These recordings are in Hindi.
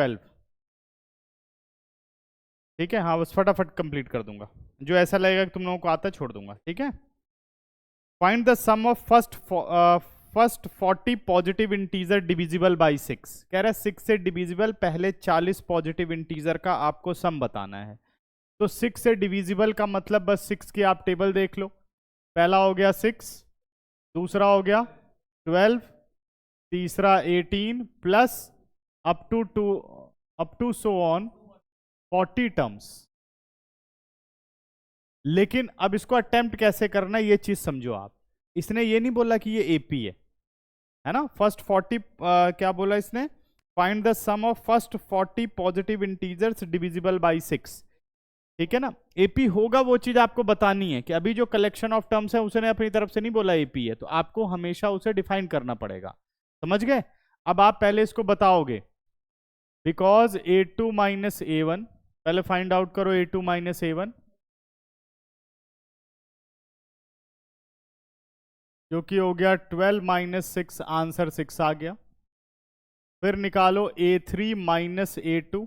12। ठीक है, हाँ बस फटाफट कंप्लीट कर दूंगा, जो ऐसा लगेगा कि तुम लोगों को आता छोड़ दूंगा। ठीक है, find the sum of first 40 positive integer divisible by 6। कह रहा है 6 से डिविजिबल पहले 40 पॉजिटिव इंटीजर का आपको सम बताना है। तो 6 से डिविजिबल का मतलब बस 6 की आप टेबल देख लो। पहला हो गया 6, दूसरा हो गया 12, तीसरा 18 plus up to so on 40 terms. लेकिन अब इसको अटेम्प्ट कैसे करना है ये चीज समझो आप। इसने ये नहीं बोला कि ये एपी है ना। फर्स्ट 40 क्या बोला इसने, find the sum of first 40 positive integers divisible by 6। ठीक है ना, एपी होगा वो चीज आपको बतानी है कि अभी जो कलेक्शन ऑफ टर्म्स है उसने अपनी तरफ से नहीं बोला एपी है, तो आपको हमेशा उसे डिफाइन करना पड़ेगा। समझ गए। अब आप पहले इसको बताओगे, बिकॉज a2 माइनस a1, पहले फाइंड आउट करो a2 माइनस a1, जो कि हो गया 12 माइनस 6, आंसर 6 आ गया। फिर निकालो a3 minus a2,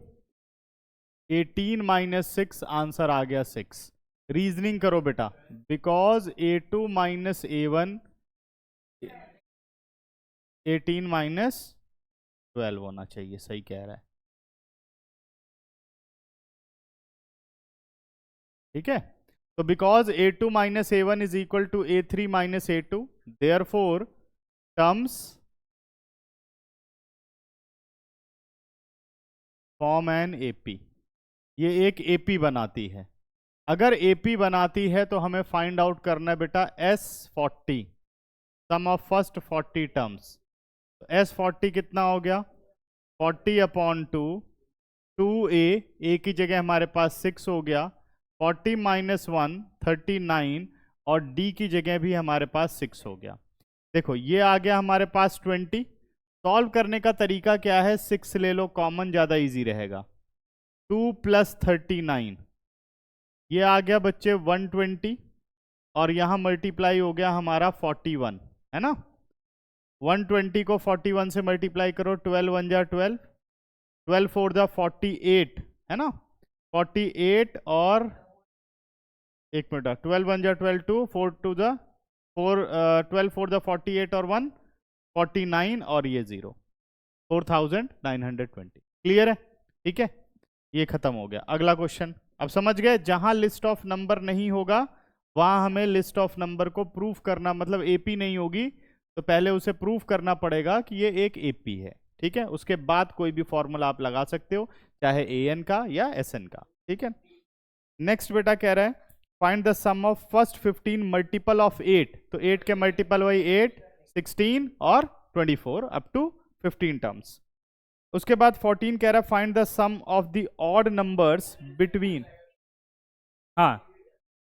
18 minus 6, answer आ गया 6। रीजनिंग करो बेटा, because a2 minus a1 18 minus 12 होना चाहिए, सही कह रहा है। ठीक है, तो because a2 minus a1 is equal to a3 minus a2, therefore terms form an AP. ये एक एपी बनाती है। अगर एपी बनाती है तो हमें फाइंड आउट करना है बेटा S40, some of first 40 terms. तो S40 कितना हो गया, 40 अपॉन 2, 2a की जगह हमारे पास 6 हो गया, 40 माइनस 1 39, और d की जगह भी हमारे पास 6 हो गया। देखो ये आ गया हमारे पास 20। सॉल्व करने का तरीका क्या है, 6 ले लो कॉमन, ज़्यादा इजी रहेगा। 2 प्लस 39, ये आ गया बच्चे 120, और यहाँ मल्टीप्लाई हो गया हमारा 41, है ना। 120 को 41 से मल्टीप्लाई करो, 12 वन जा 12, 12 फोर जा 48, है ना। 48 और एक मिनट, 12 वन जा 12, 2 4 टू जा 4, 12 फोर जा 48 और 1 49, और ये 0, 4920। क्लियर है। ठीक है, ये खत्म हो गया। अगला क्वेश्चन, अब समझ गए, जहां लिस्ट ऑफ नंबर नहीं होगा वहां हमें लिस्ट ऑफ नंबर को प्रूफ करना, मतलब एपी नहीं होगी तो पहले उसे प्रूफ करना पड़ेगा कि ये एक एपी है। ठीक है, उसके बाद कोई भी फॉर्मूला आप लगा सकते हो, चाहे एन का या एस एन का। ठीक है, नेक्स्ट बेटा कह रहा है find the sum of first 15 multiple of 8। तो 8 के मल्टीपल वही 8, 16 और 24 अप टू 15 टर्म्स। उसके बाद 14 कह रहा है find the sum of the odd numbers between, हाँ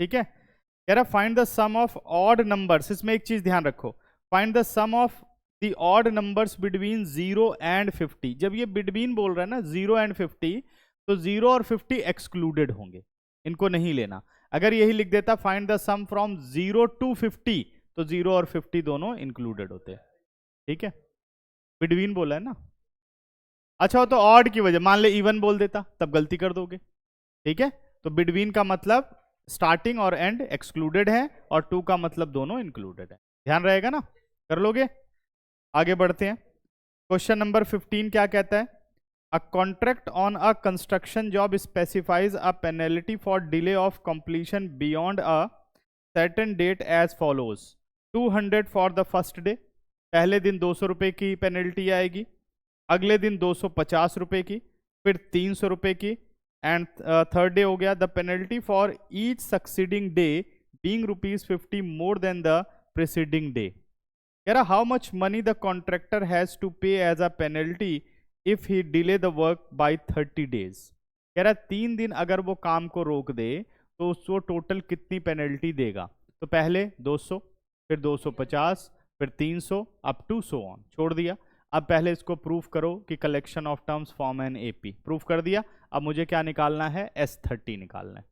ठीक है, कह रहा है find the sum of odd numbers. इसमें एक चीज ध्यान रखो, find the sum of the odd numbers between 0 and 50। जब ये बिटवीन बोल रहा है ना 0 एंड 50, तो 0 और 50 एक्सक्लूडेड होंगे, इनको नहीं लेना। अगर यही लिख देता find the sum from 0 to 50, तो 0 और 50 दोनों इंक्लूडेड होते। ठीक है, बिटवीन बोला है ना। अच्छा हो तो ऑड की वजह, मान ले इवन बोल देता तब गलती कर दोगे। ठीक है, तो बिटवीन का मतलब स्टार्टिंग और एंड एक्सक्लूडेड है, और 2 का मतलब दोनों इंक्लूडेड है। ध्यान रहेगा ना, कर लोगे। आगे बढ़ते हैं, क्वेश्चन नंबर 15 क्या कहता है, a contract on a construction job specifies a penalty for delay of completion beyond a certain date as follows. 200 for the first day, पहले दिन 200 रुपए की पेनल्टी आएगी, अगले दिन 250 रुपए की, फिर 300 रुपए की, एंड थर्ड डे हो गया the penalty for each succeeding day being ₹50 more than the preceding day. कह रहा how much money the contractor has to pay as a penalty if he delay the work by 30 days. कह रहा 3 दिन अगर वो काम को रोक दे तो उसको टोटल कितनी पेनल्टी देगा। तो पहले 200, फिर 250, फिर 300 अप टू सो ऑन, छोड़ दिया। अब पहले इसको प्रूफ करो कि collection of terms form an AP, proof कर दिया। अब मुझे क्या निकालना है, S30 निकालना है।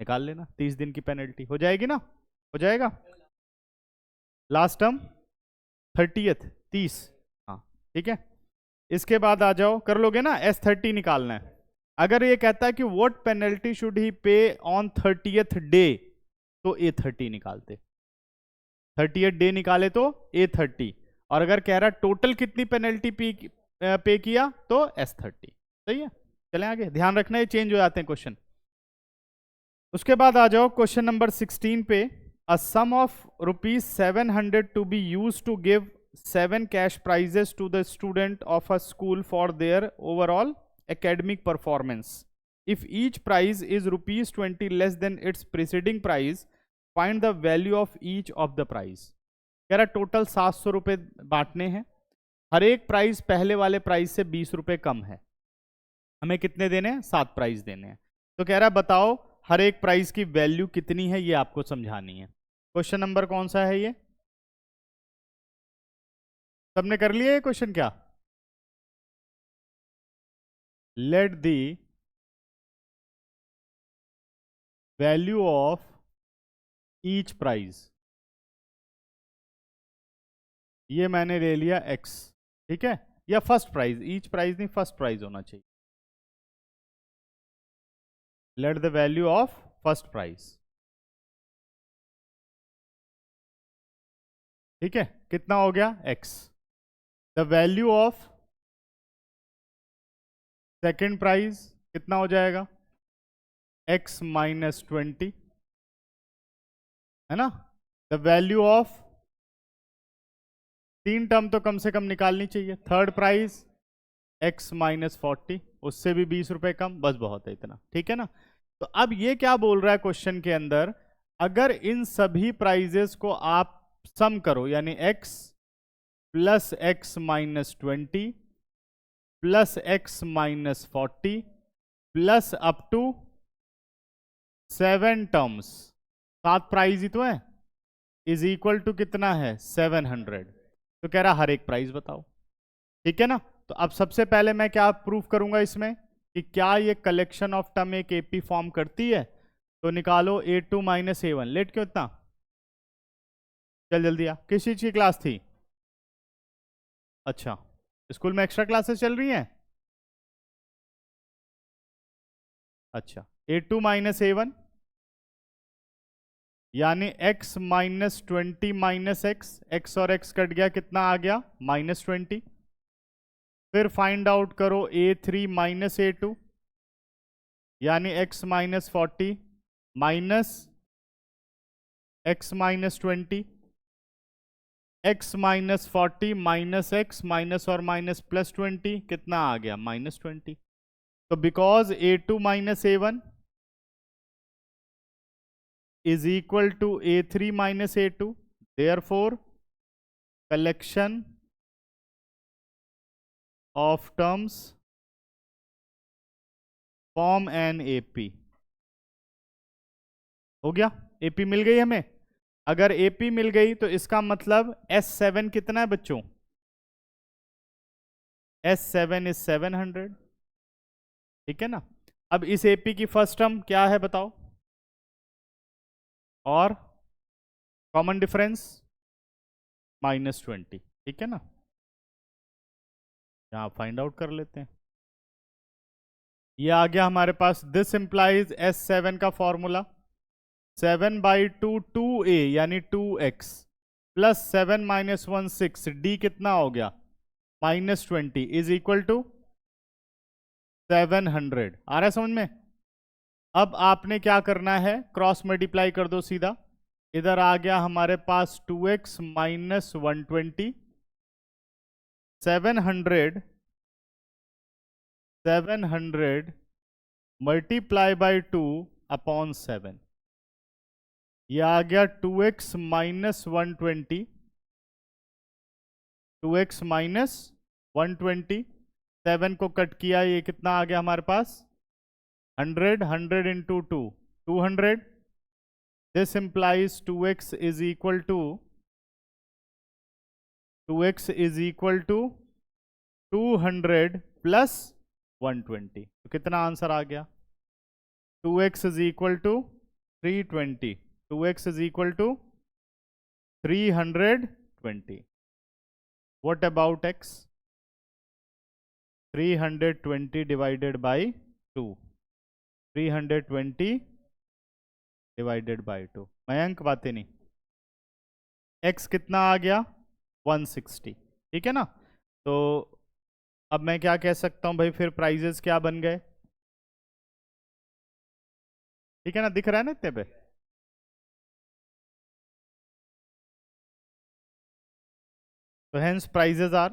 निकाल लेना, 30 दिन की पेनल्टी हो जाएगी ना, हो जाएगा। लास्ट टर्म 30th 30, हाँ ठीक है। इसके बाद आ जाओ, कर लोगे ना, S30 निकालना है। अगर ये कहता है कि व्हाट पेनल्टी शुड ही पे ऑन 30th डे, तो A30 निकालते, 30th डे निकाले तो A30। और अगर कह रहा टोटल कितनी पेनल्टी पे किया तो S30। सही है, चलें आगे। ध्यान रखना ये चेंज हो जाते हैं क्वेश्चन। उसके बाद आ जाओ क्वेश्चन नंबर 16 पे। A sum of ₹700 to be use to give 7 cash prizes to the student of a school for their overall academic performance. If each prize is ₹20 less than its preceding prize, find the value of each of the prize. कह रहा टोटल 700 रुपये बांटने हैं, हर एक प्राइज पहले वाले प्राइज से 20 रुपये कम है, हमें कितने देने हैं? 7 प्राइज देने हैं। तो कह रहा बताओ हर एक प्राइज की वैल्यू कितनी है, ये आपको समझानी है। क्वेश्चन नंबर कौन सा है ये? सबने कर लिया ये क्वेश्चन क्या? Let the value of each prize, ये मैंने ले लिया x, ठीक है, या फर्स्ट प्राइज, ईच प्राइज नहीं, फर्स्ट प्राइज होना चाहिए। Let the value of first prize, ठीक है, कितना हो गया? x। The value of second prize कितना हो जाएगा? x माइनस 20, है ना। द वैल्यू ऑफ, 3 टर्म तो कम से कम निकालनी चाहिए, थर्ड प्राइज x माइनस 40, उससे भी 20 रुपए कम, बस बहुत है इतना, ठीक है ना। तो अब ये क्या बोल रहा है क्वेश्चन के अंदर, अगर इन सभी प्राइजेस को आप सम करो, यानी x plus x minus 20 plus x minus 40 plus up to 7 terms, 7 prize ही तो है, इज इक्वल टू कितना है? 700। तो कह रहा हर एक प्राइस बताओ, ठीक है ना। तो अब सबसे पहले मैं क्या प्रूफ करूंगा इसमें कि क्या ये कलेक्शन ऑफ टर्म एक एपी फॉर्म करती है। तो निकालो A2 माइनस A1। लेट क्यों इतना? चल जल्दी आ। किस चीज की क्लास थी? अच्छा, स्कूल में एक्स्ट्रा क्लासेस चल रही हैं? अच्छा, A2 माइनस A1 यानी x माइनस 20 माइनस x और x कट गया, कितना आ गया? माइनस 20। फिर फाइंड आउट करो A3 माइनस A2 यानी x minus 40 minus x minus 20, x minus 40 minus x minus और माइनस प्लस 20, कितना आ गया? माइनस 20। तो because A2 minus A1 is equal to A3 minus A2, therefore collection of terms form an AP। हो गया, AP मिल गई हमें। अगर AP मिल गई तो इसका मतलब S7 कितना है बच्चों? S7 is 700, ठीक है ना। अब इस AP की फर्स्ट टर्म क्या है बताओ, और कॉमन डिफरेंस माइनस 20, ठीक है ना। यहां फाइंड आउट कर लेते हैं। ये आ गया हमारे पास, दिस इंप्लाइज S7 का फॉर्मूला 7/2 2a यानी 2x प्लस 7 माइनस 1 6, d कितना हो गया? Minus 20 is equal to 700। आ रहा है समझ में? अब आपने क्या करना है, क्रॉस मल्टीप्लाई कर दो सीधा। इधर आ गया हमारे पास 2x minus 120, 700 multiply by 2 upon 7, ये आ गया 2x माइनस 120, 2x माइनस 120, 7 को कट किया, ये कितना आ गया हमारे पास? 100, 100 into 2 200। This implies 2x is equal to 200 plus 120। तो कितना आंसर आ गया? 2x is equal to 320, 2x is equal to 320। What about x? 320 divided by 2, 320 divided by 2। Mayank बातें नहीं। x कितना आ गया 160, ठीक है ना। तो अब मैं क्या कह सकता हूं भाई, फिर प्राइजेस क्या बन गए, ठीक है ना, दिख रहा है ना इतने पे। तो hence prizes are,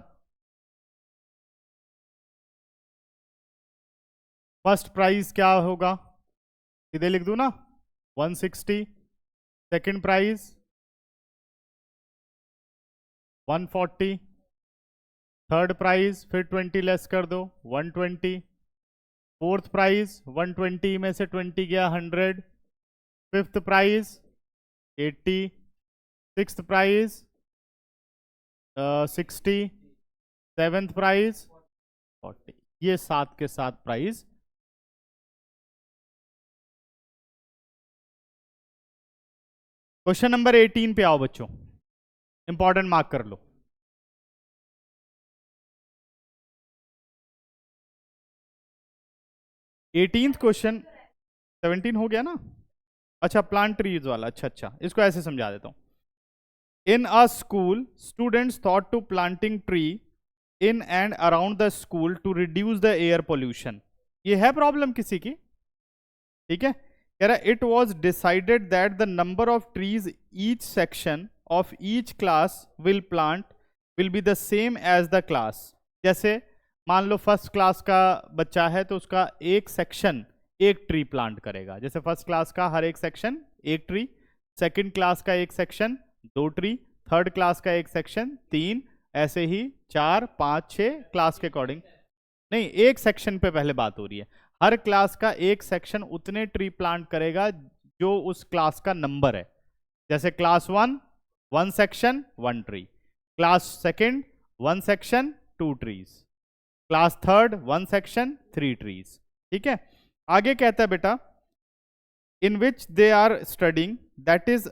first price क्या होगा, सीधे लिख दूं ना 160, सेकंड प्राइस 140, थर्ड प्राइस फिर 20 लेस कर दो 120, फोर्थ प्राइस 120 में से 20 गया 100, fifth price 80, sixth price 60, seventh price 40। ये सात के साथ प्राइस। क्वेश्चन नंबर 18 पे आओ बच्चों, इंपॉर्टेंट मार्क कर लो। 18th क्वेश्चन, 17 हो गया ना। अच्छा प्लांट ट्रीज वाला, अच्छा अच्छा, इसको ऐसे समझा देता हूं। In a school students thought to planting tree in and around the school to reduce the air pollution. ये है प्रॉब्लम किसी की, ठीक है। कह रहा it was decided that the number of trees each section of each class will plant will be the same as the class. जैसे मान लो फर्स्ट क्लास का बच्चा है तो उसका एक सेक्शन एक ट्री प्लांट करेगा, जैसे फर्स्ट क्लास का हर एक सेक्शन एक ट्री, सेकंड क्लास का एक सेक्शन 2 ट्री, थर्ड क्लास का एक सेक्शन 3, ऐसे ही 4 5 6 क्लास के अकॉर्डिंग। नहीं, एक सेक्शन पे पहले बात हो रही है, हर क्लास का एक सेक्शन उतने ट्री प्लांट करेगा जो उस क्लास का नंबर है। जैसे class 1 section 1 tree, class second 1 section 2 trees, class third 1 section 3 trees, ठीक है। आगे कहता है बेटा in which they are studying that is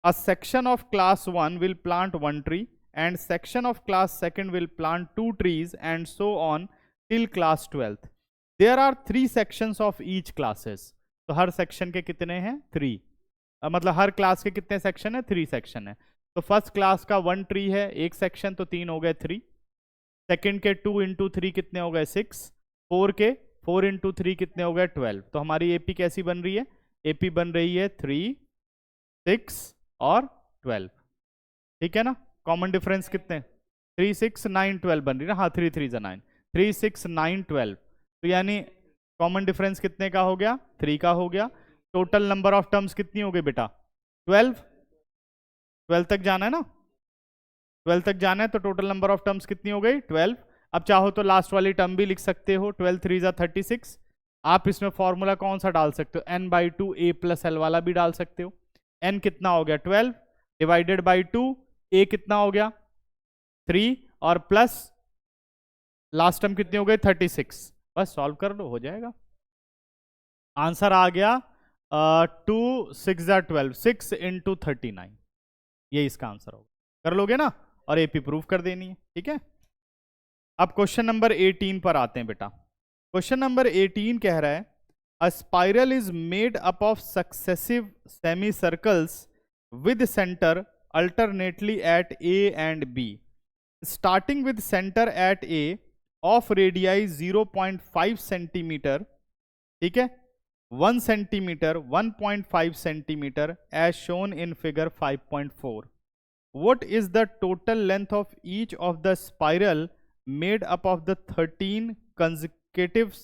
a section of class 1 will plant 1 tree and section of class second will plant 2 trees and so on till class 12th। There are 3 sections of each classes. तो हर सेक्शन के कितने हैं 3, मतलब हर क्लास के कितने सेक्शन है 3 सेक्शन है। तो फर्स्ट क्लास का 1 ट्री है एक सेक्शन, तो 3 हो गए 3, सेकंड के 2 इंटू 3 कितने हो गए 6, 4 के 4 इंटू 3 कितने हो गए 12। तो हमारी एपी कैसी बन रही है, एपी बन रही है 3 6 और 12, ठीक है ना। कॉमन डिफरेंस कितने 3 6 9 12 बन रही है ना, हाँ 3 3 9, 3 6 9 12। तो यानी कॉमन डिफरेंस कितने का हो गया 3 का हो गया। टोटल नंबर ऑफ टर्म्स कितनी हो गई बेटा 12, 12 तक जाना है ना, 12 तक जाना है तो टोटल नंबर ऑफ टर्म्स कितनी हो गई 12। अब चाहो तो लास्ट वाली टर्म भी लिख सकते हो, 12 3 36। आप इसमें फॉर्मूला कौन सा डाल सकते हो, n/2 a + l वाला भी डाल सकते हो। n कितना हो गया 12 डिवाइडेड बाई 2, a कितना हो गया 3 और प्लस लास्ट टर्म कितनी हो गई 36। बस सॉल्व कर लो हो जाएगा, आंसर आ गया 2 6 12, 6 इंटू 39, ये इसका आंसर होगा। कर लोगे ना, और एपी प्रूफ कर देनी है, ठीक है। अब क्वेश्चन नंबर 18 पर आते हैं बेटा। क्वेश्चन नंबर 18 कह रहा है a spiral is made up of successive semi circles with centre alternately at A and B, starting with centre at A of radii 0.5 centimetre, ठीक है, 1 centimetre 1.5 centimetre as shown in figure 5.4। What is the total length of each of the spiral made up of the 13 consecutive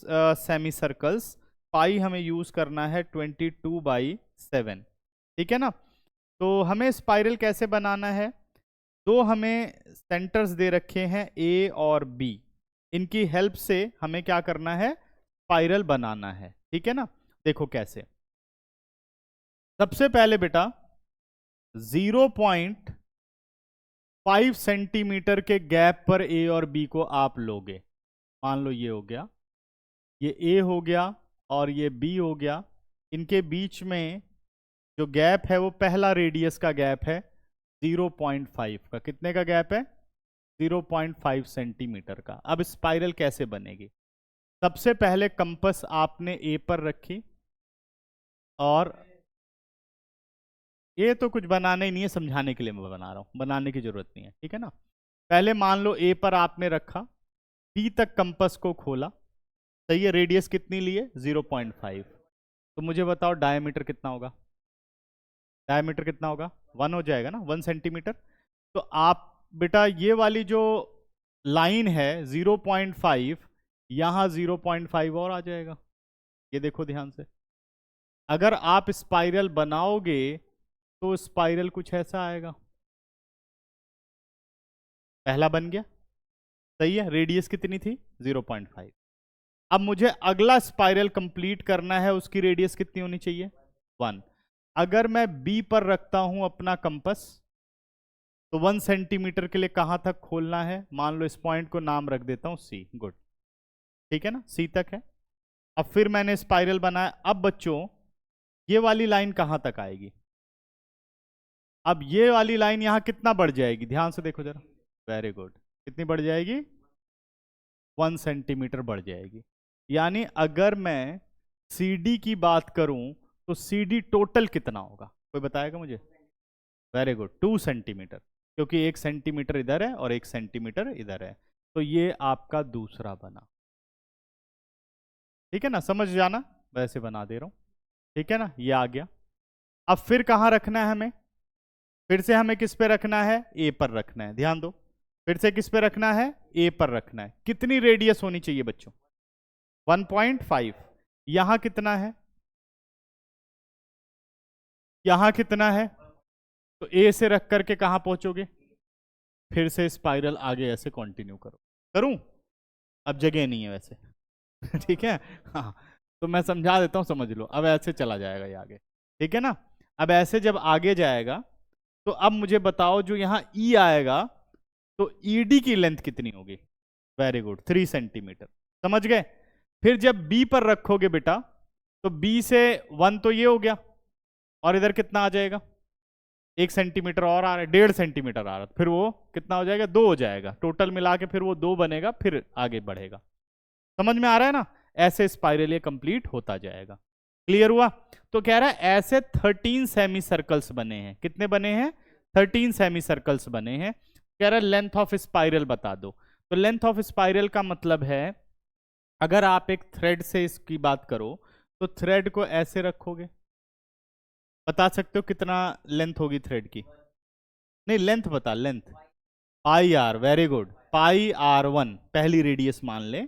semicircles? पाई हमें यूज करना है 22/7, ठीक है ना। तो हमें स्पाइरल कैसे बनाना है, दो हमें सेंटर्स दे रखे हैं ए और बी, इनकी हेल्प से हमें क्या करना है स्पाइरल बनाना है, ठीक है ना। देखो कैसे, सबसे पहले बेटा 0.5 सेंटीमीटर के गैप पर ए और बी को आप लोगे। मान लो ये हो गया, ये ए हो गया और ये बी हो गया, इनके बीच में जो गैप है वो पहला रेडियस का गैप है 0.5 का। कितने का गैप है 0.5 सेंटीमीटर का। अब स्पाइरल कैसे बनेगी? सबसे पहले कंपास आपने ए पर रखी, और ये तो कुछ बनाना ही नहीं है, समझाने के लिए मैं बना रहा हूं, बनाने की जरूरत नहीं है, ठीक है ना। पहले मान लो ए पर आपने रखा, बी तक कंपास को खोला, सही है। रेडियस कितनी ली है? 0.5। तो मुझे बताओ डायमीटर कितना होगा? डायमीटर कितना होगा? 1 हो जाएगा ना, 1 सेंटीमीटर। तो आप बेटा ये वाली जो लाइन है 0.5, यहां 0.5 और आ जाएगा। ये देखो ध्यान से, अगर आप स्पाइरल बनाओगे तो स्पाइरल कुछ ऐसा आएगा। पहला बन गया, सही है। रेडियस कितनी थी? 0.5। अब मुझे अगला स्पाइरल कंप्लीट करना है, उसकी रेडियस कितनी होनी चाहिए? 1। अगर मैं बी पर रखता हूं अपना कंपास, तो 1 सेंटीमीटर के लिए कहां तक खोलना है? मान लो इस पॉइंट को नाम रख देता हूं सी। गुड, ठीक है ना, सी तक है। अब फिर मैंने स्पाइरल बनाया। अब बच्चों ये वाली लाइन कहां तक आएगी? अब ये वाली लाइन यहां कितना बढ़ जाएगी? ध्यान से देखो जरा। Very good. कितनी बढ़ जाएगी? 1 सेंटीमीटर बढ़ जाएगी। यानी अगर मैं CD की बात करूं तो CD टोटल कितना होगा? कोई बताएगा मुझे? वेरी गुड, 2 सेंटीमीटर, क्योंकि 1 सेंटीमीटर इधर है और 1 सेंटीमीटर इधर है। तो ये आपका दूसरा बना, ठीक है ना, समझ जाना, वैसे बना दे रहा हूं, ठीक है ना, ये आ गया। अब फिर कहां रखना है हमें? फिर से हमें किस पे रखना है? ए पर रखना है, ध्यान दो। फिर से किस पे रखना है? ए पर रखना है। कितनी रेडियस होनी चाहिए बच्चों? 1.5। यहां कितना है? यहां कितना है? तो ए से रख करके कहां पहुंचोगे? फिर से स्पाइरल आगे ऐसे कंटिन्यू करो। करूं? अब जगह नहीं है वैसे ठीक है, हाँ। तो मैं समझा देता हूं, समझ लो। अब ऐसे चला जाएगा ये आगे, ठीक है ना। अब ऐसे जब आगे जाएगा, तो अब मुझे बताओ जो यहां ई आएगा, तो ईडी की लेंथ कितनी होगी? Very good, 3 centimetre. समझ गए? फिर जब बी पर रखोगे बेटा, तो बी से 1 तो ये हो गया, और इधर कितना आ जाएगा? 1 सेंटीमीटर और आ रहा है, 1.5 सेंटीमीटर आ रहा है। फिर वो कितना हो जाएगा? 2 हो जाएगा। टोटल मिला के फिर वो 2 बनेगा, फिर आगे बढ़ेगा। समझ में आ रहा है ना? ऐसे स्पाइरल ये कंप्लीट होता जाएगा। क्लियर हुआ? तो कह रहा है ऐसे 13 सेमी सर्कल्स बने हैं। कितने बने हैं? 13 सेमी सर्कल्स बने हैं। कह रहा है लेंथ ऑफ स्पाइरल बता दो। तो लेंथ ऑफ स्पाइरल का मतलब है, अगर आप एक थ्रेड से इसकी बात करो, तो थ्रेड को ऐसे रखोगे, बता सकते हो कितना लेंथ होगी थ्रेड की? नहीं, लेंथ बता, length. Pi r, very good, pi R1 पहली रेडियस मान ले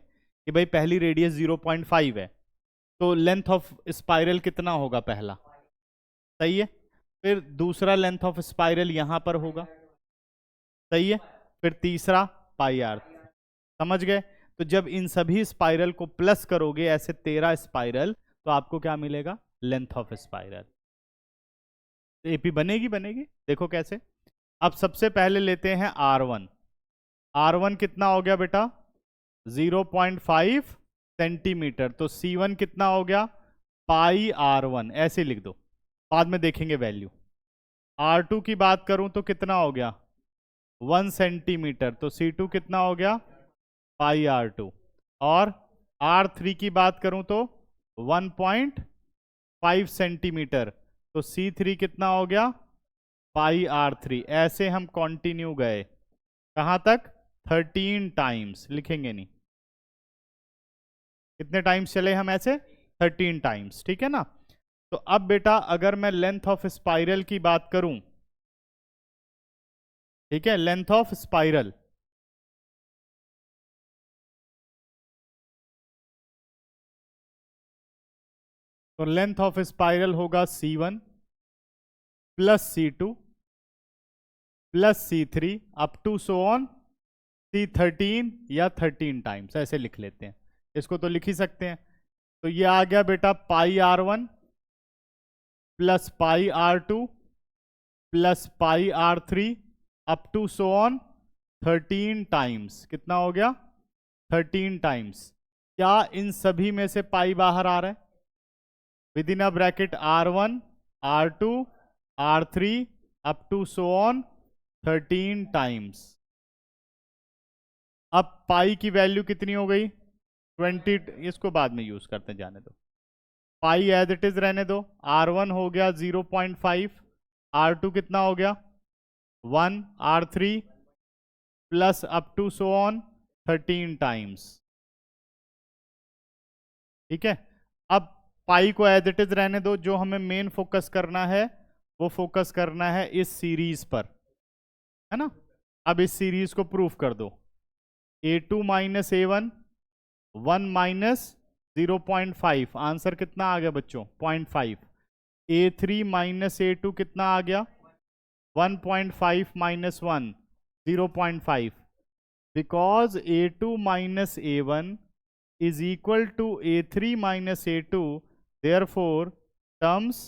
कि भाई पहली रेडियस 0.5 है, तो लेंथ ऑफ स्पाइरल कितना होगा? पहला, सही है। फिर दूसरा लेंथ ऑफ स्पाइरल यहां पर होगा, सही है। फिर तीसरा पाई आर। समझ गए? तो जब इन सभी स्पाइरल को प्लस करोगे, ऐसे 13 स्पाइरल, तो आपको क्या मिलेगा? Length of spiral. एपी बनेगी, बनेगी, देखो कैसे। अब सबसे पहले लेते हैं R1। R1 कितना हो गया बेटा? 0.5 सेंटीमीटर। तो C1 कितना हो गया? पाई R1, ऐसे लिख दो, बाद में देखेंगे वैल्यू। R2 की बात करूं तो कितना हो गया? 1 सेंटीमीटर। तो C2 कितना हो गया? पाई R2। और R3 की बात करूं तो 1.5 सेंटीमीटर। तो C3 कितना हो गया? पाई R3। ऐसे हम कंटिन्यू गए, कहां तक? 13 टाइम्स। लिखेंगे नहीं, कितने टाइम्स चले हम ऐसे? 13 टाइम्स, ठीक है ना। तो अब बेटा अगर मैं लेंथ ऑफ स्पाइरल की बात करूं, ठीक है, लेंथ ऑफ स्पाइरल, तो लेंथ ऑफ स्पाइरल होगा C1 plus C2 plus C3 up to so on C13 या 13 टाइम्स, ऐसे लिख लेते हैं। इसको तो लिख ही सकते हैं। तो ये आ गया बेटा pi R1 plus pi R2 plus pi R3 up to so on 13 times. कितना हो गया? 13 टाइम्स। क्या इन सभी में से पाई बाहर आ रहा है? Within a bracket R1 R2 R3 up to so on 13 times. अब पाई की वैल्यू कितनी हो गई 20, इसको बाद में यूज करते हैं, जाने दो। पाई एज इट इज रहने दो। R1 हो गया 0.5, R2 कितना हो गया 1, R3 plus up to so on 13 times. ठीक है, अब पाई को एज इट इज रहने दो। जो हमें मेन फोकस करना है वो फोकस करना है इस सीरीज पर, है ना। अब इस सीरीज को प्रूफ कर दो। A2 minus A1 1 minus 0.5, answer कितना आ गया बच्चों 0.5। A3 माइनस A2 कितना आ गया 1.5 minus 1 0.5, because A2 minus A1 is equal to A3 minus A2, therefore terms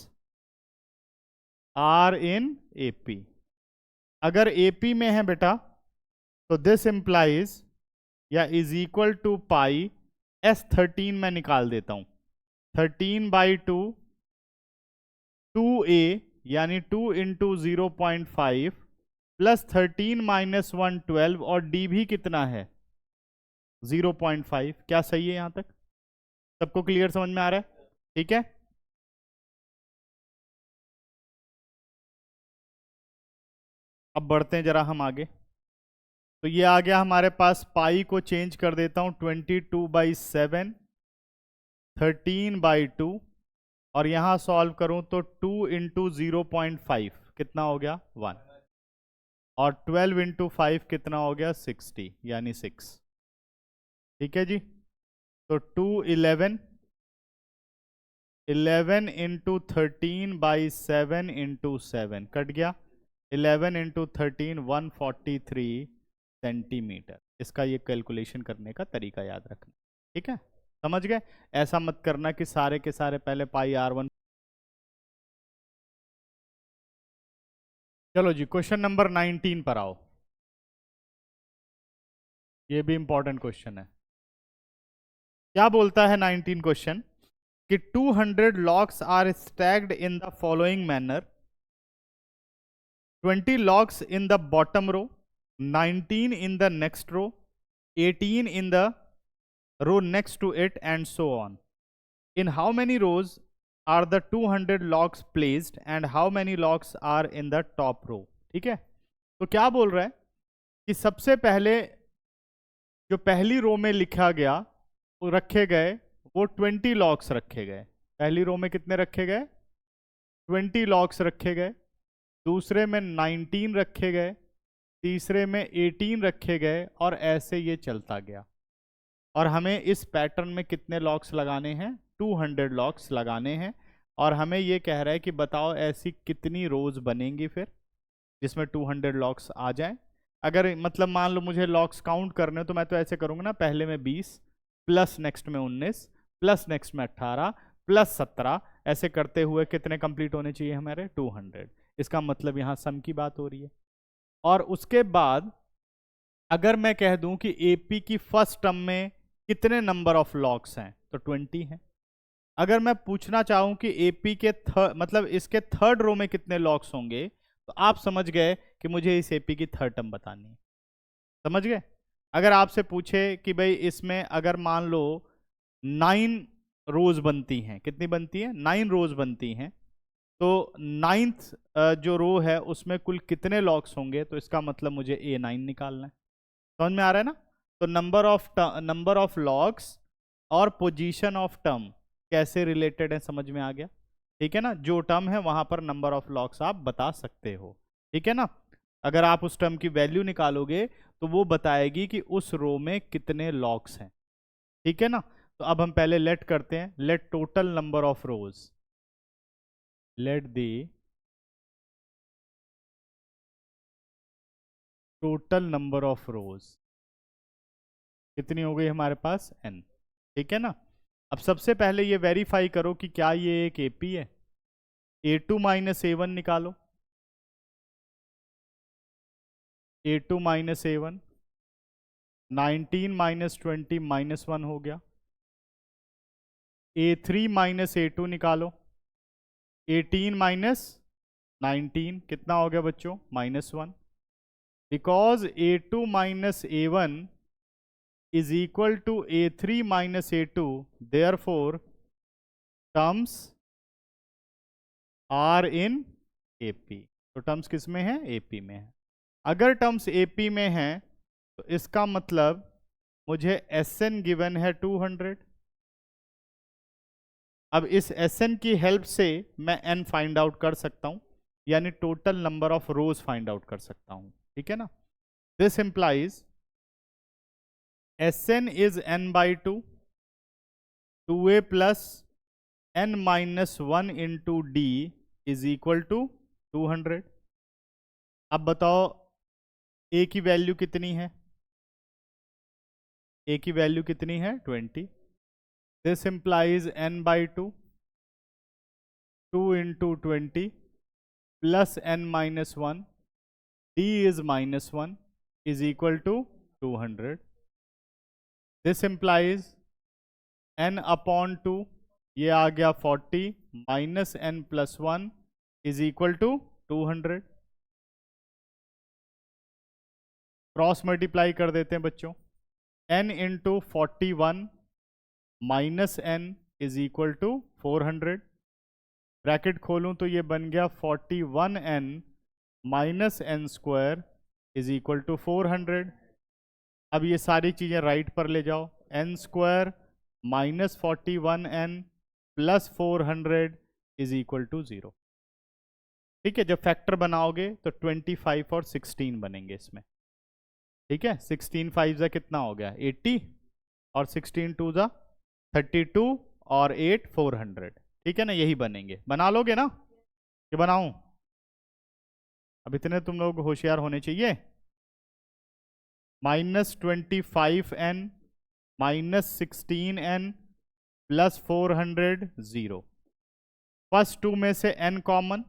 are in AP। अगर AP में है बेटा तो this implies या is equal to pi S13 में निकाल देता हूं, 13/2 2A यानी 2 इंटू 0.5 प्लस 13 माइनस 1 12, और D भी कितना है 0.5। क्या सही है यहां तक? सबको क्लियर समझ में आ रहा है? ठीक है, अब बढ़ते हैं जरा हम आगे। तो ये आ गया हमारे पास, पाई को चेंज कर देता हूं 22/7 13/2, और यहां सॉल्व करूं तो 2 इंटू 0.5 कितना हो गया 1, और 12 इंटू 5 कितना हो गया 60 यानी 6। ठीक है जी, तो 2 11 11 इंटू 13/7 इंटू 7 कट गया, 11 इंटू 13 143 सेंटीमीटर। इसका ये कैलकुलेशन करने का तरीका याद रखना। ठीक है, समझ गए? ऐसा मत करना कि सारे के सारे पहले पाई R1। चलो जी, क्वेश्चन नंबर 19 पर आओ। ये भी इंपॉर्टेंट क्वेश्चन है। क्या बोलता है 19 क्वेश्चन कि 200 locks are stacked in the following manner, 20 locks in the bottom row, 19 in the next row, 18 in the row next to it, and so on. In how many rows are the 200 locks placed and how many locks are in the top row? ठीक है, तो क्या बोल रहा है कि सबसे पहले जो पहली रो में लिखा गया वो रखे गए वो 20 लॉक्स रखे गए। पहली रो में कितने रखे गए 20 लॉक्स रखे गए, दूसरे में 19 रखे गए, तीसरे में 18 रखे गए, और ऐसे ये चलता गया। और हमें इस पैटर्न में कितने लॉक्स लगाने हैं 200 लॉक्स लगाने हैं। और हमें ये कह रहा है कि बताओ ऐसी कितनी रोज बनेंगी फिर जिसमें 200 लॉक्स आ जाए। अगर मतलब मान लो मुझे लॉक्स काउंट करने हो तो मैं तो ऐसे करूंगा ना, पहले में 20 प्लस नेक्स्ट में 19 प्लस नेक्स्ट में 18 प्लस 17, ऐसे करते हुए कितने कंप्लीट होने चाहिए हमारे 200। इसका मतलब यहाँ सम की बात हो रही है। और उसके बाद अगर मैं कह दूं कि एपी की फर्स्ट टर्म में कितने नंबर ऑफ लॉक्स हैं तो 20 हैं। अगर मैं पूछना चाहूं कि एपी के मतलब इसके थर्ड रो में कितने लॉक्स होंगे, तो आप समझ गए कि मुझे इस एपी की थर्ड टर्म बतानी है। समझ गए? अगर आपसे पूछे कि भाई इसमें अगर मान लो 9 रोज बनती हैं, कितनी बनती है 9 रोज बनती हैं, तो 9th जो रो है उसमें कुल कितने लॉक्स होंगे, तो इसका मतलब मुझे A9 निकालना है। समझ में आ रहा है ना? तो नंबर ऑफ लॉक्स और पोजीशन ऑफ टर्म कैसे रिलेटेड है, समझ में आ गया? ठीक है ना, जो टर्म है वहां पर नंबर ऑफ लॉक्स आप बता सकते हो। ठीक है ना, अगर आप उस टर्म की वैल्यू निकालोगे तो वो बताएगी कि उस रो में कितने लॉक्स हैं। ठीक है ना, तो अब हम पहले लेट करते हैं, let total number of rose, let the total number of रोज कितनी हो गई हमारे पास n। ठीक है ना, अब सबसे पहले ये वेरीफाई करो कि क्या ये एक एपी है। A2 माइनस A1 निकालो, A2 minus A1, 19 minus 20 minus 1 हो गया। A3 माइनस A2 निकालो, 18 माइनस 19 कितना हो गया बच्चों -1, because A2 minus A1 is equal to A3 minus A2, therefore terms are in AP। तो टर्म्स किस में है? AP में है। अगर टर्म्स AP में है तो इसका मतलब मुझे SN गिवन है 200। अब इस SN की हेल्प से मैं N फाइंड आउट कर सकता हूं, यानी total number of rows find out कर सकता हूं। ठीक है ना? This implies SN is N by 2, 2A plus N minus 1 into D is equal to 200। अब बताओ A की वैल्यू कितनी है? A की वैल्यू कितनी है? 20। This implies N by 2, 2 into 20 plus N minus 1, D is minus 1 is equal to 200। This implies N upon 2, ये आ गया 40 minus N plus 1 is equal to 200। Cross multiply कर देते हैं बच्चों। N into 41 minus N is equal to 400। Bracket खोलूं तो ये बन गया 41N minus N square is equal to 400। अब ये सारी चीज़ें राइट पर ले जाओ। N square minus 41N plus 400 is equal to 0। ठीक है, जब फैक्टर बनाओगे तो 25 और 16 बनेंगे इसमें। ठीक है, 16 5 जा कितना हो गया? 80, और 16 2 जा 32, और 8 400। ठीक है ना? यही बनेंगे। बना लोगे ना कि बनाऊं? अब इतने तुम लोग होशियार होने चाहिए। Minus 25N minus 16N plus 400 0। First two में से N common,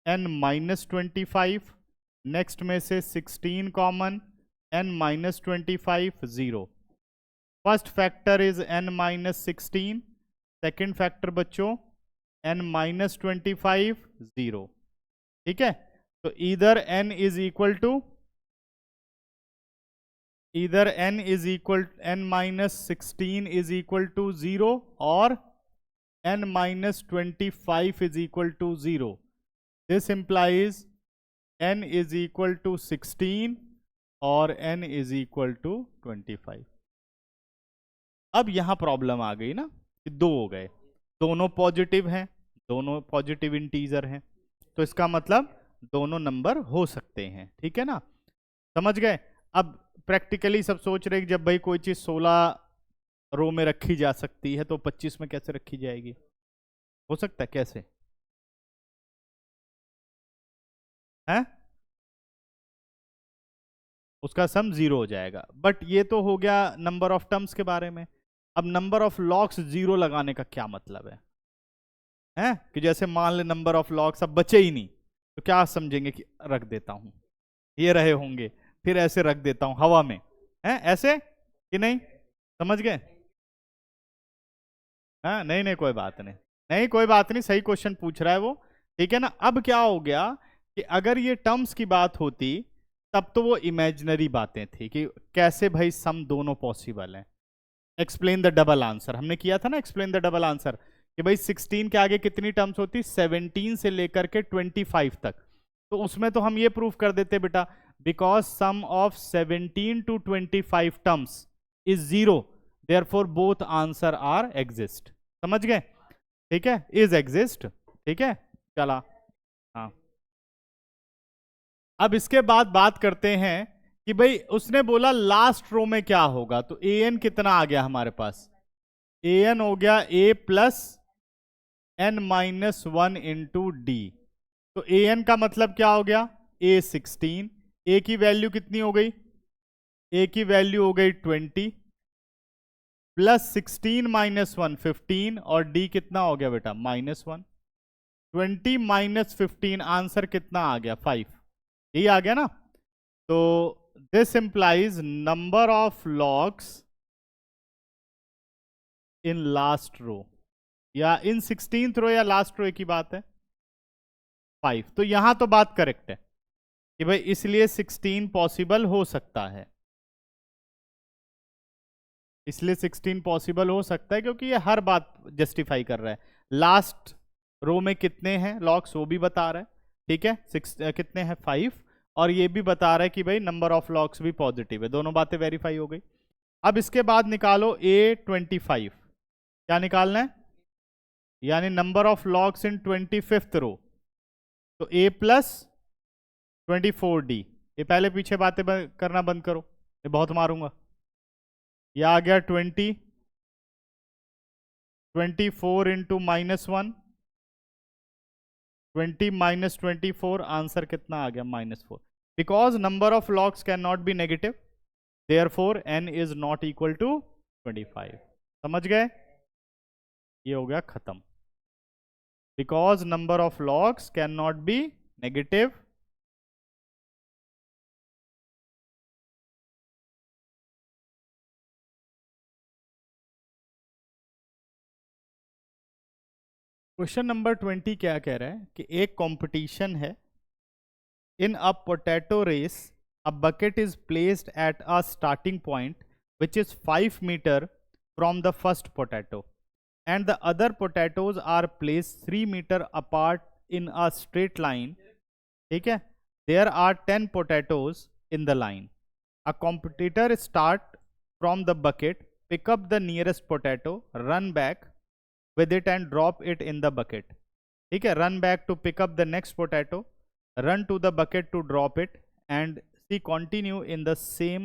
N minus 25, next में से 16 common, N minus 25 0। First factor is N minus 16, second factor बच्चों N माइनस 25 0। ठीक है, तो इधर N इज इक्वल टू, इधर N is equal N minus 16 is equal to 0 और N minus 25 is equal to 0। This implies N is equal to 16 और N इज इक्वल टू 25। अब यहां प्रॉब्लम आ गई ना कि दो हो गए, दोनों पॉजिटिव हैं, दोनों पॉजिटिव इंटीजर हैं, तो इसका मतलब दोनों नंबर हो सकते हैं। ठीक है ना? समझ गए? अब प्रैक्टिकली सब सोच रहे हैं कि जब भाई कोई चीज 16 रो में रखी जा सकती है तो 25 में कैसे रखी जाएगी? हो सकता है कैसे? है उसका सम 0 हो जाएगा। बट ये तो हो गया नंबर ऑफ टर्म्स के बारे में। अब नंबर ऑफ लॉग्स 0 लगाने का क्या मतलब है? हैं कि जैसे मान ले नंबर ऑफ लॉग्स अब बचे ही नहीं, तो क्या समझेंगे कि रख देता हूं, ये रहे होंगे, फिर ऐसे रख देता हूं हवा में, हैं ऐसे कि नहीं? समझ गए? हाँ, नहीं नहीं कोई बात नहीं, नहीं कोई बात नहीं, सही क्वेश्चन पूछ रहा है वो। ठीक है ना? अब क्या हो गया कि अगर ये टर्म्स की बात होती तब तो वो इमेजिनरी बातें थी कि कैसे भाई सम दोनों पॉसिबल हैं। एक्सप्लेन द डबल आंसर हमने किया था ना, एक्सप्लेन द डबल आंसर, कि भाई 16 के आगे कितनी टर्म्स होती? 17 से लेकर के 25 तक। तो उसमें तो हम ये प्रूफ कर देते बेटा, because sum of 17 to 25 terms is 0, therefore both answer are exist. समझ गए? ठीक है, इज एग्जिस्ट। ठीक है, चला। हाँ, अब इसके बाद बात करते हैं कि भाई उसने बोला लास्ट रो में क्या होगा, तो an कितना आ गया हमारे पास? an हो गया a plus n minus 1 into D. तो an का मतलब क्या हो गया? a 16, a की वैल्यू कितनी हो गई? a की वैल्यू हो गई 20 प्लस 16 माइनस 1 15, और d कितना हो गया बेटा? माइनस 1। 20 माइनस 15 आंसर कितना आ गया? 5। यही आ गया ना? तो this implies number of logs in last row, या इन 16th रो, या लास्ट रो एक ही बात है, 5। तो यहां तो बात करेक्ट है कि भाई इसलिए 16 पॉसिबल हो सकता है। इसलिए 16 पॉसिबल हो सकता है क्योंकि ये हर बात जस्टिफाई कर रहा है। लास्ट रो में कितने हैं लॉक्स वो भी बता रहा है, ठीक है, कितने हैं 5, और ये भी बता रहा है कि भाई नंबर ऑफ लॉक्स भी पॉजिटिव है, दोनों बातें वेरीफाई हो गई। अब इसके बाद निकालो A25, क्या निकालना है, यानी number of locks in 25th रो, तो A प्लस 24D। ये पहले पीछे बातें करना बंद करो, ये बहुत मारूंगा। ये आ गया 20, 24 इंटू -1, 20 माइनस 24, आंसर कितना आ गया -4। Because number of locks can not be negative, therefore n is not equal to 25। समझ गए, ये हो गया खत्म। Because number of locks can not be negative, question number 20 क्या कह रहा है कि एक कंपटीशन है, in a potato race a bucket is placed at a starting point which is 5 meter from the first potato and the other potatoes are placed 3 meter apart in a straight line, ठीक है, there are 10 potatoes in the line. A competitor start from the bucket, pick up the nearest potato, run back with it and drop it in the bucket, ठीक है, run back to pick up the next potato, run to the bucket to drop it and see continue in the same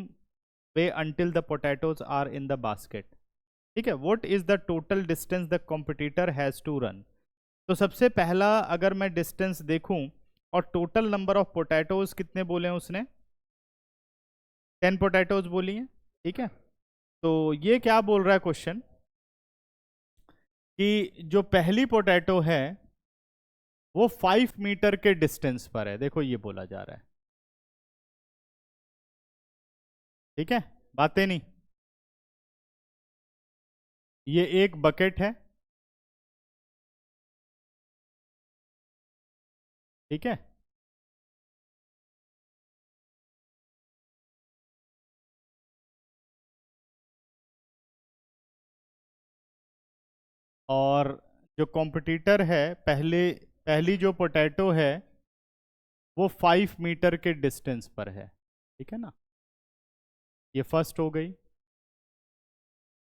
way until the potatoes are in the basket, ठीक है। what is the total distance the competitor has to run? तो सबसे पहला अगर मैं डिस्टेंस देखूं और टोटल नंबर ऑफ पोटैटोज कितने बोले हैं उसने, 10 पोटैटोज बोली हैं, ठीक है। तो ये क्या बोल रहा है क्वेश्चन कि जो पहली पोटैटो है वो 5 मीटर के डिस्टेंस पर है, देखो ये बोला जा रहा है, ठीक है, बातें नहीं। ये एक बकेट है, ठीक है, और जो कॉम्पिटिटर है पहली जो पोटैटो है वो 5 मीटर के डिस्टेंस पर है, ठीक है ना। ये फर्स्ट हो गई,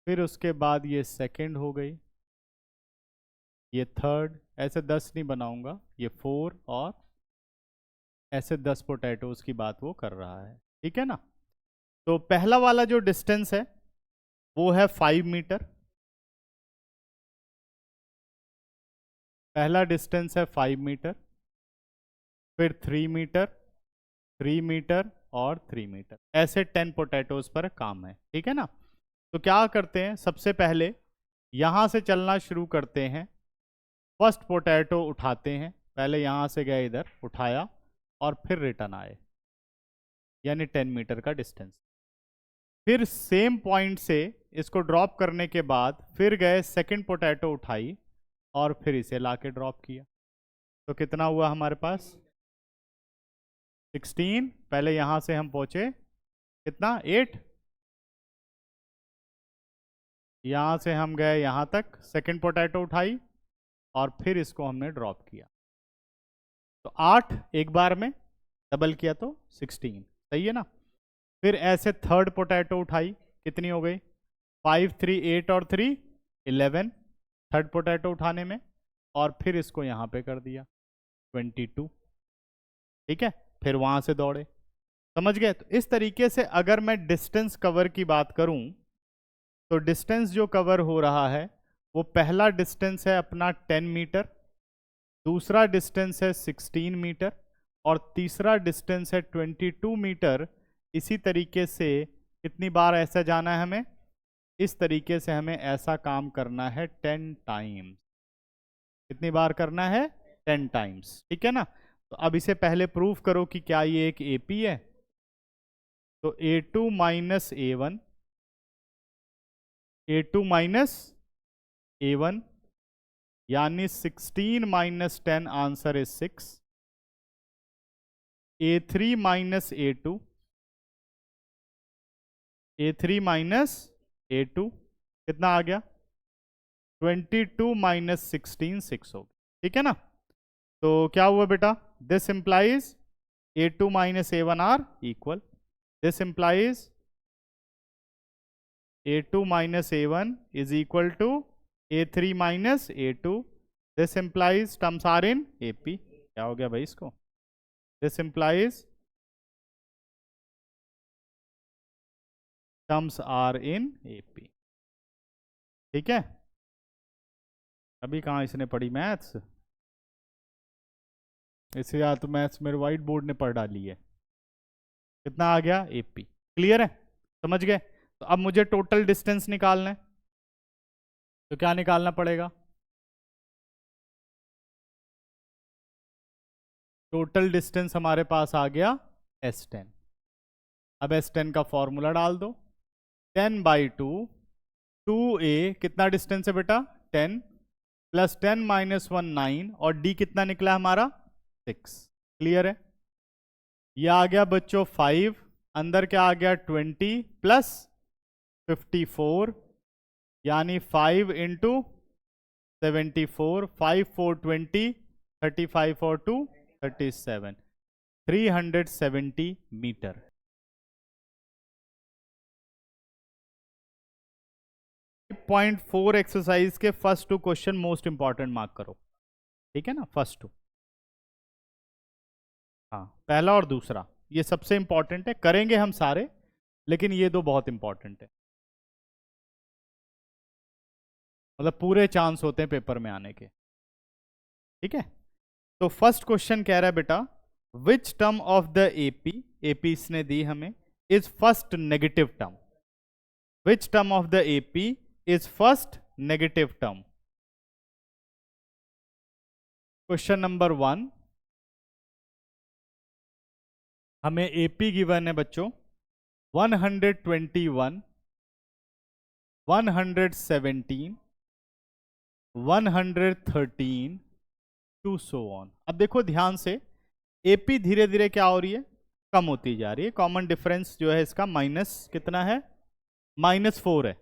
फिर उसके बाद ये सेकंड हो गई, ये थर्ड, ऐसे 10 नहीं बनाऊंगा, ये 4, और ऐसे 10 पोटैटोज की बात वो कर रहा है, ठीक है ना। तो पहला वाला जो डिस्टेंस है वो है 5 मीटर, पहला डिस्टेंस है 5 मीटर, फिर 3 मीटर, 3 मीटर और 3 मीटर, ऐसे 10 पोटैटोज पर काम है, ठीक है ना। तो क्या करते हैं, सबसे पहले यहां से चलना शुरू करते हैं, फर्स्ट पोटैटो उठाते हैं, पहले यहां से गए इधर उठाया और फिर रिटर्न आए, यानी 10 मीटर का डिस्टेंस। फिर सेम पॉइंट से इसको ड्रॉप करने के बाद फिर गए सेकंड पोटैटो उठाई और फिर इसे लाके ड्रॉप किया, तो कितना हुआ हमारे पास 16। पहले यहां से हम पहुंचे कितना 8, यहां से हम गए यहां तक, सेकंड पोटैटो उठाई और फिर इसको हमने ड्रॉप किया, तो 8 एक बार में, डबल किया तो 16, सही है ना। फिर ऐसे थर्ड पोटैटो उठाई, कितनी हो गई 5, 3, 8 और 3 11, थर्ड पोटैटो उठाने में, और फिर इसको यहाँ पे कर दिया 22, ठीक है, फिर वहाँ से दौड़े, समझ गए। तो इस तरीके से अगर मैं डिस्टेंस कवर की बात करूँ तो डिस्टेंस जो कवर हो रहा है वो पहला डिस्टेंस है अपना 10 मीटर, दूसरा डिस्टेंस है 16 मीटर और तीसरा डिस्टेंस है 22 मीटर। इसी तरीके से कितनी बार ऐसा जाना है हमें, इस तरीके से हमें ऐसा काम करना है 10 टाइम्स। कितनी बार करना है 10 टाइम्स, ठीक है ना। तो अब इसे पहले प्रूफ करो कि क्या ये एक AP है, तो A2 minus A1, A2 minus A1 यानी 16 minus 10, answer is 6। A3 minus A2, A3 minus A2 कितना आ गया 22 माइनस 16 6 हो गया, ठीक है ना। तो क्या हुआ बेटा, this implies A2 minus A1 are equal, this implies A2 minus A1 is equal to A3 minus A2. This implies terms are in AP. क्या हो गया भाई इसको, this implies terms are in AP, ठीक है। अभी कहाँ इसने पढ़ी मैथ्स, इसे या तो मैथ्स मेरे व्हाइट बोर्ड ने पढ़ डाली है। कितना आ गया AP, क्लियर है, समझ गए। तो अब मुझे टोटल डिस्टेंस निकालना है, तो क्या निकालना पड़ेगा, टोटल डिस्टेंस हमारे पास आ गया S10। अब S10 का फॉर्मूला डाल दो, 10/2 2a कितना डिस्टेंस है बेटा 10 प्लस 10 माइनस 1 9 और d कितना निकला हमारा 6, क्लियर है। ये आ गया बच्चों 5, अंदर क्या आ गया 20 प्लस 54 यानी 5 इंटू 74, 5 4 20, 35 और 2 37, 370 मीटर। पॉइंट 4 एक्सरसाइज के first 2 question most important mark करो, ठीक है ना, फर्स्ट 2, हाँ पहला और दूसरा ये सबसे इंपॉर्टेंट है, करेंगे हम सारे लेकिन ये 2 बहुत इंपॉर्टेंट है, मतलब पूरे चांस होते हैं पेपर में आने के, ठीक है। तो फर्स्ट क्वेश्चन कह रहा है बेटा which term of the AP इसने दी हमें is first negative term, which term of the AP is first negative term. Question number 1, हमें एपी गिवन है बच्चों 121, 117, 113 टू सो ऑन। अब देखो ध्यान से एपी धीरे धीरे क्या हो रही है, कम होती जा रही है, कॉमन डिफरेंस जो है इसका माइनस कितना है -4 है,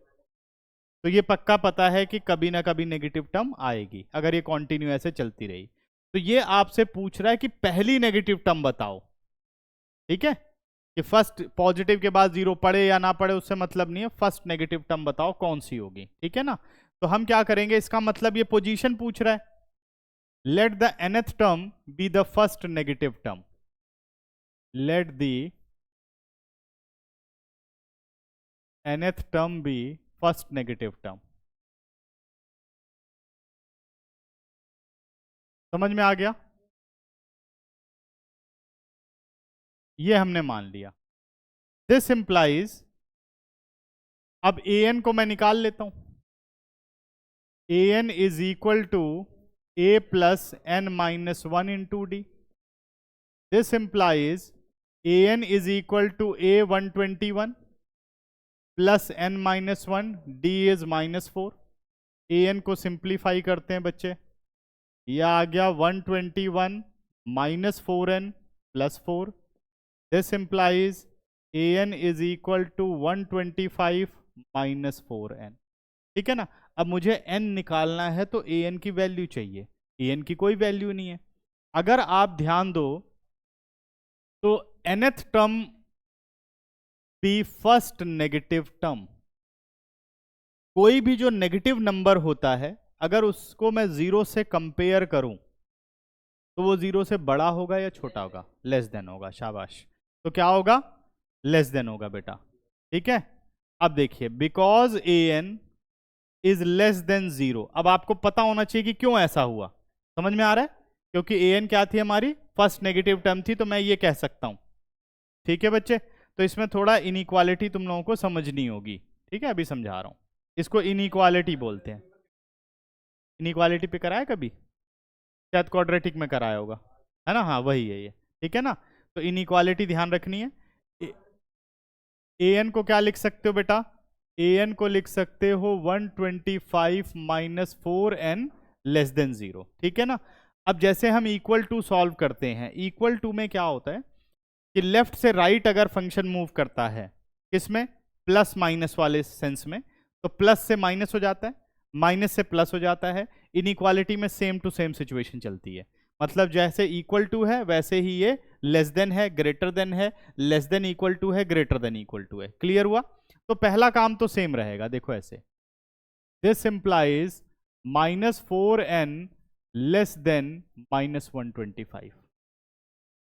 तो ये पक्का पता है कि कभी ना कभी नेगेटिव टर्म आएगी अगर ये कंटिन्यू ऐसे चलती रही। तो ये आपसे पूछ रहा है कि पहली नेगेटिव टर्म बताओ, ठीक है, कि फर्स्ट पॉजिटिव के बाद 0 पड़े या ना पड़े उससे मतलब नहीं है, फर्स्ट नेगेटिव टर्म बताओ कौन सी होगी, ठीक है ना। तो हम क्या करेंगे, इसका मतलब ये पोजीशन पूछ रहा है, let the nth term be the first negative term, let the nth term be first negative term। समझ में आ गया, ये हमने मान लिया। दिस इंप्लाइज, अब an को मैं निकाल लेता हूं, an is equal to a plus n minus 1 into d. This implies an is equal to a 121 plus n minus 1, d is -4। an को सिंप्लीफाई करते हैं बच्चे, यह आ गया 121 minus 4n plus 4। This implies an is equal to 125 minus 4n, ठीक है ना। अब मुझे n निकालना है तो an की वैल्यू चाहिए, an की कोई वैल्यू नहीं है। अगर आप ध्यान दो तो nth term be first negative term, कोई भी जो नेगेटिव नंबर होता है अगर उसको मैं 0 से कंपेयर करूं तो वो 0 से बड़ा होगा या छोटा होगा, लेस देन होगा, शाबाश। तो क्या होगा, लेस देन होगा बेटा, ठीक है। अब देखिए because an is less than 0, अब आपको पता होना चाहिए कि क्यों ऐसा हुआ, समझ में आ रहा है, क्योंकि an क्या थी हमारी फर्स्ट नेगेटिव टर्म थी, तो मैं ये कह सकता हूं, ठीक है बच्चे। तो इसमें थोड़ा इनइक्वालिटी तुम लोगों को समझनी होगी, ठीक है, अभी समझा रहा हूं, इसको इनइक्वालिटी बोलते हैं। इनइक्वालिटी पे कराया कभी, शायद क्वाड्रेटिक में कराया होगा, है ना, हाँ वही है ये, ठीक है ना। तो इनइक्वालिटी ध्यान रखनी है। an को क्या लिख सकते हो बेटा, an को लिख सकते हो 125 माइनस 4n लेस देन 0, ठीक है ना। अब जैसे हम इक्वल टू सॉल्व करते हैं, इक्वल टू में क्या होता है कि लेफ्ट से राइट अगर फंक्शन मूव करता है, किसमें, प्लस माइनस वाले सेंस में, तो प्लस से माइनस हो जाता है, माइनस से प्लस हो जाता है। इनइक्वालिटी में सेम टू सेम सिचुएशन चलती है, मतलब जैसे इक्वल टू है वैसे ही ये लेस देन है, ग्रेटर देन है, लेस देन इक्वल टू है, ग्रेटर देन इक्वल टू है। क्लियर हुआ? तो पहला काम तो सेम रहेगा, देखो ऐसे, this implies -4n less than -125।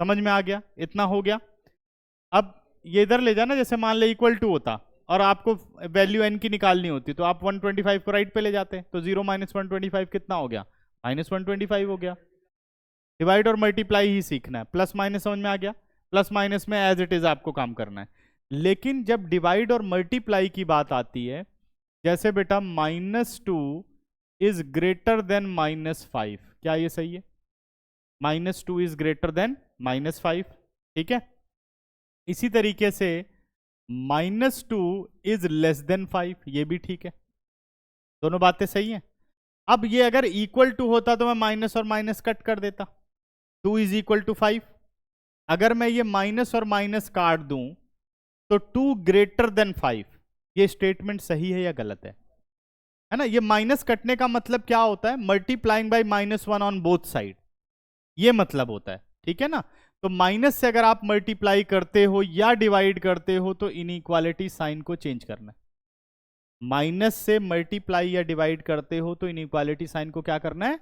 समझ में आ गया? इतना हो गया। अब ये इधर ले जाना, जैसे मान ले इक्वल टू होता और आपको वैल्यू n की निकालनी होती तो आप 125 को राइट पे ले जाते, तो 0 - 125 कितना हो गया? -125 हो गया। डिवाइड और मल्टीप्लाई ही सीखना है, प्लस माइनस समझ में आ गया? प्लस माइनस में एज इट इज आपको काम करना है। लेकिन जब डिवाइड और मल्टीप्लाई की बात आती है, जैसे बेटा -2 इज ग्रेटर देन -5, क्या ये सही है? -2 इज ग्रेटर देन -5, ठीक है। इसी तरीके से -2 इज लेस देन 5, ये भी ठीक है। दोनों बातें सही हैं। अब ये अगर इक्वल टू होता तो मैं माइनस और माइनस कट कर देता, 2 इज इक्वल टू 5। अगर मैं ये माइनस और माइनस काट दूं तो 2 ग्रेटर देन 5, ये स्टेटमेंट सही है या गलत है ना? ये माइनस कटने का मतलब क्या होता है? Multiplying by -1 on both side, ये मतलब होता है, ठीक है ना? तो माइनस से अगर आप मल्टीप्लाई करते हो या डिवाइड करते हो तो इनइक्वालिटी साइन को चेंज करना है। माइनस से मल्टीप्लाई या डिवाइड करते हो तो इनइक्वालिटी साइन को क्या करना है?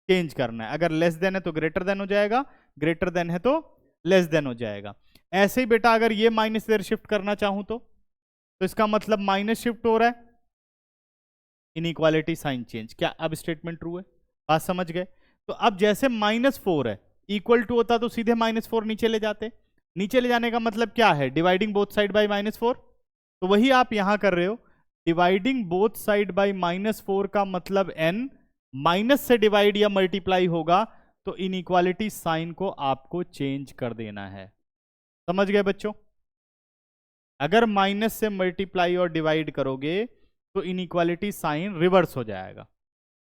चेंज करना है। अगर लेस देन है तो ग्रेटर देन हो जाएगा, ग्रेटर देन है तो लेस देन हो जाएगा। ऐसे ही बेटा अगर ये माइनस इधर शिफ्ट करना चाहूं तो इसका मतलब माइनस शिफ्ट हो रहा है, इनइक्वालिटी साइन चेंज। क्या अब स्टेटमेंट ट्रू है? बात समझ गए? तो अब जैसे -4 है, इक्वल टू होता तो सीधे -4 नीचे ले जाते। नीचे ले जाने का मतलब क्या है? Dividing both side by -4। तो वही आप यहां कर रहे हो, डिवाइडिंग बोथ साइड बाय -4 का मतलब n माइनस से डिवाइड या मल्टीप्लाई होगा तो इनइक्वालिटी साइन को आपको चेंज कर देना है। समझ गए बच्चों? अगर माइनस से मल्टीप्लाई और डिवाइड करोगे तो इनइक्वालिटी साइन रिवर्स हो जाएगा।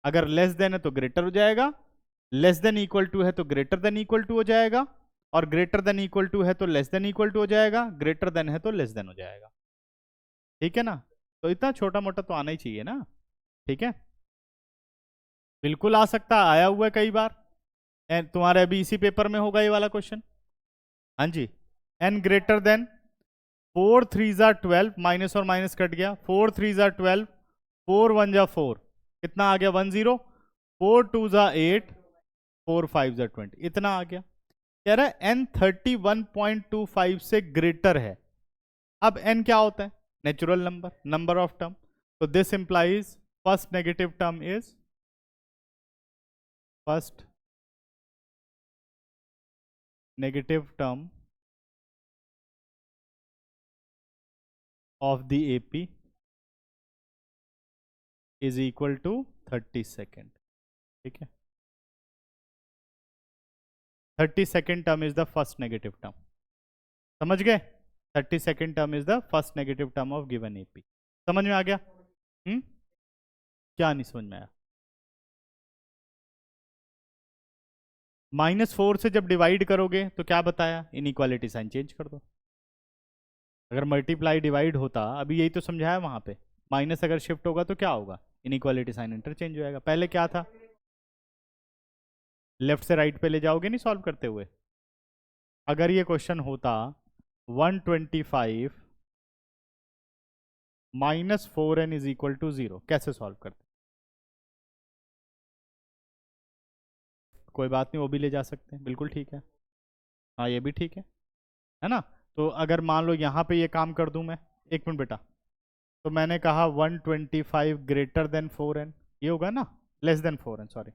अगर लेस देन है तो ग्रेटर हो जाएगा, लेस देन इक्वल टू है तो ग्रेटर देन इक्वल टू हो जाएगा, और ग्रेटर देन इक्वल टू है तो लेस देन इक्वल टू हो जाएगा, ग्रेटर देन है तो लेस देन हो जाएगा। ठीक है ना? तो इतना छोटा मोटा तो आना ही चाहिए ना, ठीक है? बिल्कुल आ सकता, आया हुआ है कई बार, तुम्हारे अभी इसी पेपर में होगा ये वाला क्वेश्चन। हाँ जी, n ग्रेटर देन 4 3 जा 12, माइनस और माइनस कट गया, 4 3 जा 12, 4 1 जा 4, कितना आ गया? 10, 4 2 जा 8, 4 5 जा 20, इतना आ गया। कह रहा है n 31.25 से ग्रेटर है। अब n क्या होता है? Natural number, number of term. तो this implies first negative term is first negative term of the AP is equal to 30 second. ठीक है, 30 second term is the first negative term. समझ गए? 30 second term is the first negative term of given AP। समझ में आ गया? क्या नहीं समझ में आया? -4 से जब डिवाइड करोगे तो क्या बताया? इनइक्वालिटी साइन चेंज कर दो। अगर मल्टीप्लाई डिवाइड होता, अभी यही तो समझाया वहां पे, माइनस अगर शिफ्ट होगा तो क्या होगा? इनइक्वालिटी साइन इंटरचेंज हो जाएगा। पहले क्या था? लेफ्ट से राइट पे ले जाओगे नहीं सॉल्व करते हुए। अगर ये क्वेश्चन होता 125 -4n इज इक्वल टू 0, कैसे सॉल्व करते? कोई बात नहीं, वो भी ले जा सकते हैं, बिल्कुल ठीक है। हाँ ये भी ठीक है ना? तो अगर मान लो यहाँ पे ये काम कर दूं मैं, एक मिनट बेटा, तो मैंने कहा 125 ग्रेटर देन 4n, ये होगा ना? लेस देन 4n, सॉरी,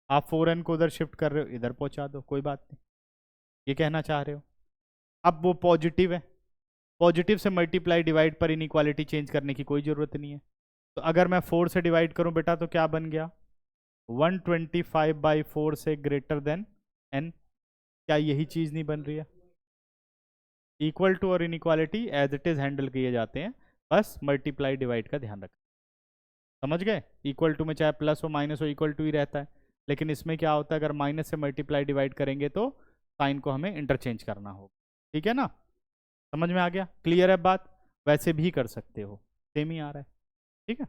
आप 4n को उधर शिफ्ट कर रहे हो, इधर पहुंचा दो, कोई बात नहीं, ये कहना चाह रहे हो। अब वो पॉजिटिव है, पॉजिटिव से मल्टीप्लाई डिवाइड पर इनइक्वालिटी चेंज करने की कोई ज़रूरत नहीं है। तो अगर मैं 4 से डिवाइड करूं बेटा तो क्या बन गया? 125/4 से ग्रेटर देन n। क्या यही चीज़ नहीं बन रही है? इक्वल टू और inequality as it is handle किए जाते हैं, बस मल्टीप्लाई डिवाइड का ध्यान रखें। समझ गए? इक्वल टू में चाहे प्लस हो माइनस हो, इक्वल टू ही रहता है। लेकिन इसमें क्या होता है, अगर माइनस से मल्टीप्लाई डिवाइड करेंगे तो साइन को हमें इंटरचेंज करना होगा। ठीक है ना? समझ में आ गया? क्लियर है बात? वैसे भी कर सकते हो, सेम ही आ रहा है। ठीक है।